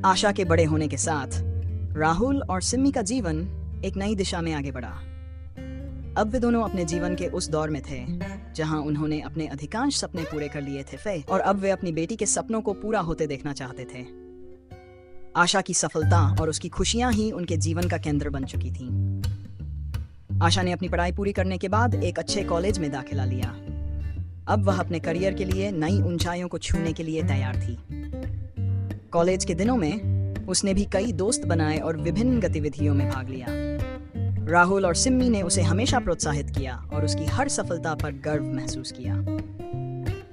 आशा के बड़े होने के साथ राहुल और सिम्मी का जीवन एक नई दिशा में आगे बढ़ा। अब वे दोनों अपने जीवन के उस दौर में थे जहां उन्होंने अपने अधिकांश सपने पूरे कर लिए थे और अब वे अपनी बेटी के सपनों को पूरा होते देखना चाहते थे। आशा की सफलता और उसकी खुशियां ही उनके जीवन का केंद्र बन चुकी थीं। आशा ने अपनी पढ़ाई पूरी करने के बाद एक अच्छे कॉलेज में दाखिला लिया। अब वह अपने करियर के लिए नई ऊंचाइयों को छूने के लिए तैयार थी। कॉलेज के दिनों में उसने भी कई दोस्त बनाए और विभिन्न गतिविधियों में भाग लिया। राहुल और सिम्मी ने उसे हमेशा प्रोत्साहित किया और उसकी हर सफलता पर गर्व महसूस किया।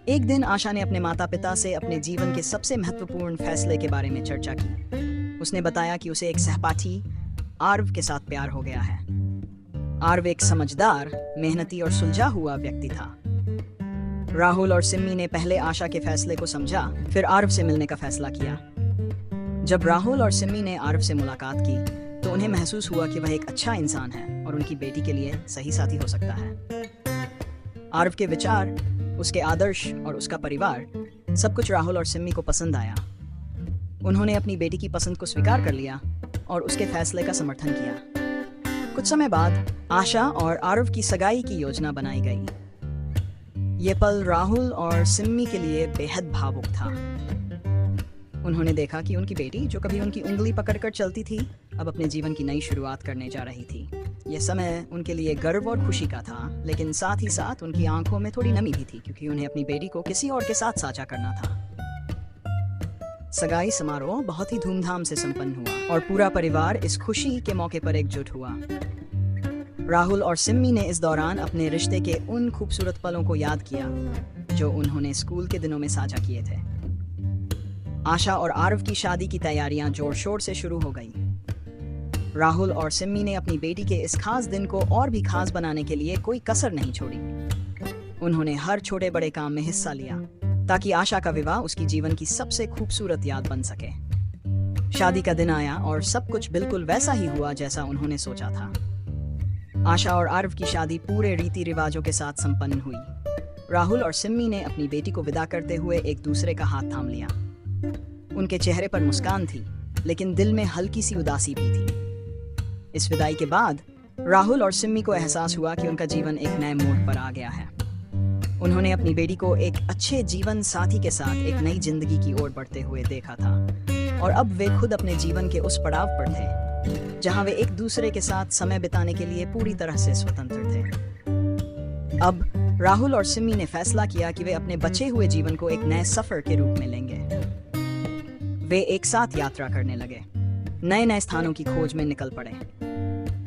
एक दिन आशा ने अपने माता पिता से अपने जीवन के सबसे महत्वपूर्ण फैसले के बारे में चर्चा की। उसने बताया कि उसे एक सहपाठी आर्व के साथ प्यार हो गया है। आर्व एक समझदार, मेहनती और सुलझा हुआ व्यक्ति था। राहुल और सिम्मी ने पहले आशा के फैसले को समझा, फिर आर्व से मिलने का फैसला किया। जब राहुल और सिम्मी ने आर्व से मुलाकात की तो उन्हें महसूस हुआ कि वह एक अच्छा इंसान है और उनकी बेटी के लिए सही साथी हो सकता है। आर्व के विचार, उसके आदर्श और उसका परिवार, सब कुछ राहुल और सिम्मी को पसंद आया। उन्होंने अपनी बेटी की पसंद को स्वीकार कर लिया और उसके फैसले का समर्थन किया। कुछ समय बाद आशा और आर्व की सगाई की योजना बनाई गई। ये पल राहुल और सिम्मी के लिए बेहद भावुक था। उन्होंने देखा कि उनकी बेटी, जो कभी उनकी उंगली पकड़कर चलती थी, अब अपने जीवन की नई शुरुआत करने जा रही थी। यह समय उनके लिए गर्व और खुशी का था, लेकिन साथ ही साथ उनकी आंखों में थोड़ी नमी भी थी, क्योंकि उन्हें अपनी बेटी को किसी और के साथ साझा करना था। सगाई समारोह बहुत ही धूमधाम से संपन्न हुआ और पूरा परिवार इस खुशी के मौके पर एकजुट हुआ। राहुल और सिम्मी ने इस दौरान अपने रिश्ते के उन खूबसूरत पलों को याद किया जो उन्होंने स्कूल के दिनों में साझा किए थे। आशा और आर्व की शादी की तैयारियां जोर शोर से शुरू हो गई। राहुल और सिम्मी ने अपनी बेटी के इस खास दिन को और भी खास बनाने के लिए कोई कसर नहीं छोड़ी। उन्होंने हर छोटे बड़े काम में हिस्सा लिया ताकि आशा का विवाह उसकी जीवन की सबसे खूबसूरत याद बन सके। शादी का दिन आया और सब कुछ बिल्कुल वैसा ही हुआ जैसा उन्होंने सोचा था। आशा और आर्व की शादी पूरे रीति रिवाजों के साथ संपन्न हुई। राहुल और सिम्मी ने अपनी बेटी को विदा करते हुए एक दूसरे का हाथ थाम लिया। उनके चेहरे पर मुस्कान थी, लेकिन दिल में हल्की सी उदासी भी थी। इस विदाई के बाद राहुल और सिम्मी को एहसास हुआ कि उनका जीवन एक नए मोड़ पर आ गया है। उन्होंने अपनी बेटी को एक अच्छे जीवन साथी के साथ एक नई जिंदगी की ओर बढ़ते हुए देखा था और अब वे खुद अपने जीवन के उस पड़ाव पर थे जहां वे एक दूसरे के साथ समय बिताने के लिए पूरी तरह से स्वतंत्र थे। अब राहुल और सिम्मी ने फैसला किया कि वे अपने बचे हुए जीवन को एक नए सफर के रूप में लेंगे। वे एक साथ यात्रा करने लगे, नए नए स्थानों की खोज में निकल पड़े।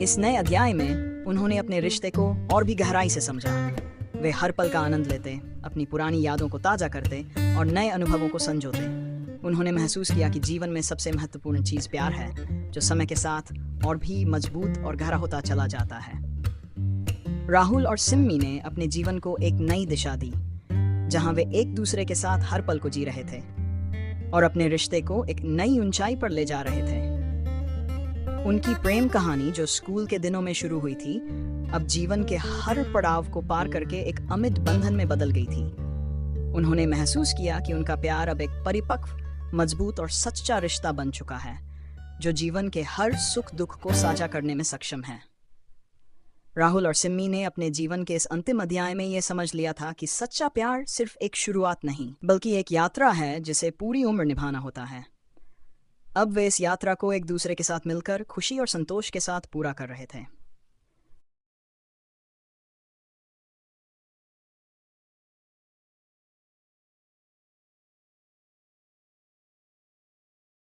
इस नए अध्याय में उन्होंने अपने रिश्ते को और भी गहराई से समझा। वे हर पल का आनंद लेते, अपनी पुरानी यादों को ताजा करते और नए अनुभवों को संजोते। उन्होंने महसूस किया कि जीवन में सबसे महत्वपूर्ण चीज प्यार है, जो समय के साथ और भी मजबूत और गहरा होता चला जाता है। राहुल और सिम्मी ने अपने जीवन को एक नई दिशा दी, जहां वे एक दूसरे के साथ हर पल को जी रहे थे और अपने रिश्ते को एक नई ऊंचाई पर ले जा रहे थे। उनकी प्रेम कहानी, जो स्कूल के दिनों में शुरू हुई थी, अब जीवन के हर पड़ाव को पार करके एक अमिट बंधन में बदल गई थी। उन्होंने महसूस किया कि उनका प्यार अब एक परिपक्व, मजबूत और सच्चा रिश्ता बन चुका है, जो जीवन के हर सुख दुख को साझा करने में सक्षम है। राहुल और सिम्मी ने अपने जीवन के इस अंतिम अध्याय में यह समझ लिया था कि सच्चा प्यार सिर्फ एक शुरुआत नहीं, बल्कि एक यात्रा है जिसे पूरी उम्र निभाना होता है। अब वे इस यात्रा को एक दूसरे के साथ मिलकर खुशी और संतोष के साथ पूरा कर रहे थे।